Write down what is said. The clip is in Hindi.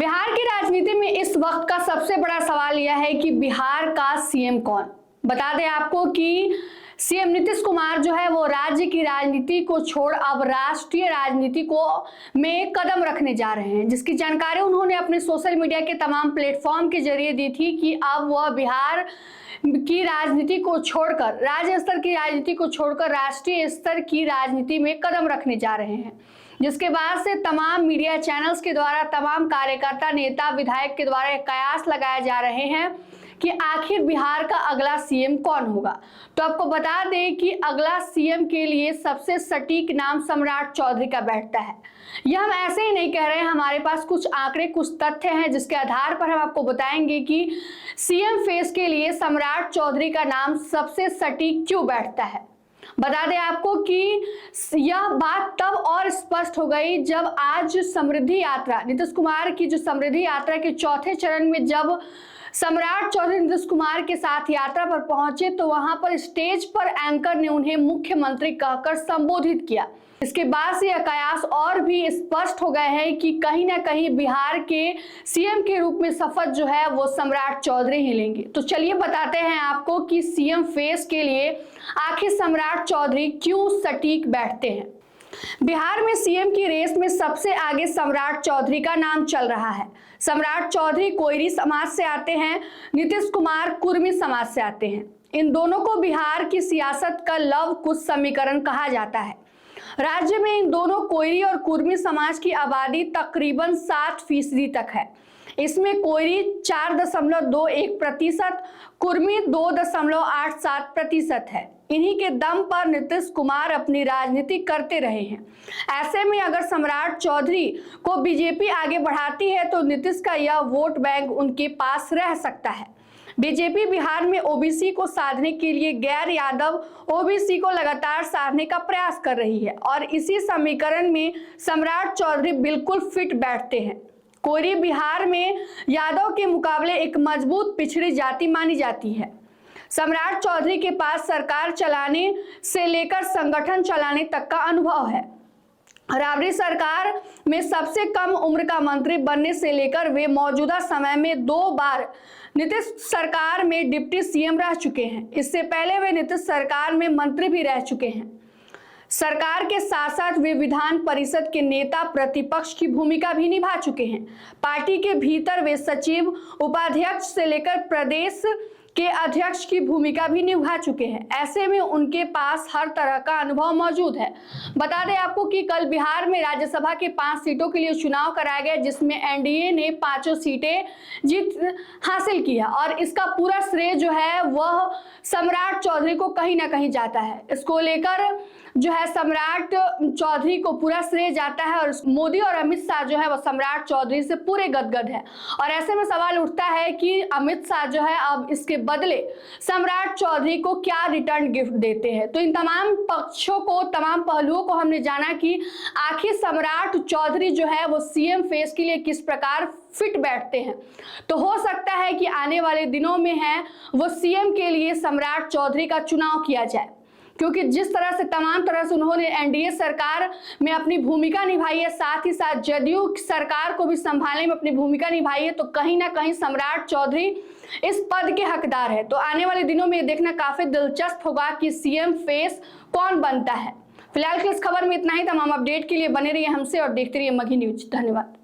बिहार की राजनीति में इस वक्त का सबसे बड़ा सवाल यह है कि बिहार का सीएम कौन। बता दें आपको कि सीएम नीतीश कुमार जो है वो राज्य की राजनीति को छोड़ अब राष्ट्रीय राजनीति को में कदम रखने जा रहे हैं, जिसकी जानकारी उन्होंने अपने सोशल मीडिया के तमाम प्लेटफॉर्म के जरिए दी थी कि अब वह बिहार की राजनीति को छोड़कर, राज्य स्तर की राजनीति को छोड़कर राष्ट्रीय स्तर की राजनीति में कदम रखने जा रहे हैं। जिसके बाद से तमाम मीडिया चैनल्स के द्वारा, तमाम कार्यकर्ता, नेता, विधायक के द्वारा कयास लगाए जा रहे हैं कि आखिर बिहार का अगला सीएम कौन होगा। तो आपको बता दें कि अगला सीएम के लिए सबसे सटीक नाम सम्राट चौधरी का बैठता है। यह हम ऐसे ही नहीं कह रहे हैं, हमारे पास कुछ आंकड़े, कुछ तथ्य हैं जिसके आधार पर हम आपको बताएंगे कि सीएम फेस के लिए सम्राट चौधरी का नाम सबसे सटीक क्यों बैठता है। बता दें आपको कि यह बात तब और स्पष्ट हो गई जब आज समृद्धि यात्रा, नीतीश कुमार की जो समृद्धि यात्रा के चौथे चरण में जब सम्राट चौधरी नीतीश कुमार के साथ यात्रा पर पहुंचे तो वहां पर स्टेज पर एंकर ने उन्हें मुख्यमंत्री कहकर संबोधित किया। इसके बाद से यह कयास और भी स्पष्ट हो गए हैं कि कहीं ना कहीं बिहार के सीएम के रूप में शपथ जो है वो सम्राट चौधरी ही लेंगे। तो चलिए बताते हैं आपको कि सीएम फेस के लिए आखिर सम्राट चौधरी क्यों सटीक बैठते हैं। बिहार में सीएम की रेस में सबसे आगे सम्राट चौधरी का नाम चल रहा है। सम्राट चौधरी कोयरी समाज से आते हैं, नीतीश कुमार कुर्मी समाज से आते हैं। इन दोनों को बिहार की सियासत का लव कुश समीकरण कहा जाता है। राज्य में इन दोनों कोयरी और कुर्मी समाज की आबादी तकरीबन 7% तक है। इसमें कोयरी 4.21%, कुर्मी 2.87% है। इन्हीं के दम पर नीतीश कुमार अपनी राजनीति करते रहे हैं। ऐसे में अगर सम्राट चौधरी को बीजेपी आगे बढ़ाती है तो नीतीश का यह वोट बैंक उनके पास रह सकता है। बीजेपी बिहार में ओबीसी को साधने के लिए गैर यादव ओबीसी को लगातार साधने का प्रयास कर रही है और इसी समीकरण में सम्राट चौधरी बिल्कुल फिट बैठते हैं। कोयरी बिहार में यादव के मुकाबले एक मजबूत पिछड़ी जाति मानी जाती है। सम्राट चौधरी के पास सरकार चलाने से लेकर संगठन चलाने तक का अनुभव है। राबड़ी सरकार में सबसे कम उम्र का मंत्री बनने से लेकर वे मौजूदा समय में 2 बार नीतीश सरकार में डिप्टी सीएम रह चुके हैं। इससे पहले वे नीतीश सरकार में मंत्री भी रह चुके हैं। सरकार के साथ साथ वे विधान परिषद के नेता, प्रतिपक्ष की भूमिका भी निभा चुके हैं। पार्टी के भीतर वे सचिव, उपाध्यक्ष से लेकर प्रदेश के अध्यक्ष की भूमिका भी निभा चुके हैं। ऐसे में उनके पास हर तरह का अनुभव मौजूद है। बता दें आपको कि कल बिहार में राज्यसभा के 5 सीटों के लिए चुनाव कराया गया, जिसमें एनडीए ने 5 सीटें जीत हासिल की है और इसका पूरा श्रेय जो है वह सम्राट चौधरी को कहीं ना कहीं जाता है। इसको लेकर जो है सम्राट चौधरी को पूरा श्रेय जाता है और मोदी और अमित शाह जो है वो सम्राट चौधरी से पूरे गदगद है। और ऐसे में सवाल उठता है कि अमित शाह जो है अब इसके बदले सम्राट चौधरी को क्या रिटर्न गिफ्ट देते हैं। तो इन तमाम पक्षों को, तमाम पहलुओं को हमने जाना कि आखिर सम्राट चौधरी जो है वो सीएम फेस के लिए किस प्रकार फिट बैठते हैं। तो हो सकता है कि आने वाले दिनों में है वो सीएम के लिए सम्राट चौधरी का चुनाव किया जाए, क्योंकि जिस तरह से तमाम तरह से उन्होंने एनडीए सरकार में अपनी भूमिका निभाई है, साथ ही साथ जदयू सरकार को भी संभालने में अपनी भूमिका निभाई है, तो कहीं ना कहीं सम्राट चौधरी इस पद के हकदार है। तो आने वाले दिनों में देखना काफी दिलचस्प होगा कि सीएम फेस कौन बनता है। फिलहाल की इस खबर में इतना ही। तमाम अपडेट के लिए बने रहिए हमसे और देखते रहिए मगही न्यूज। धन्यवाद।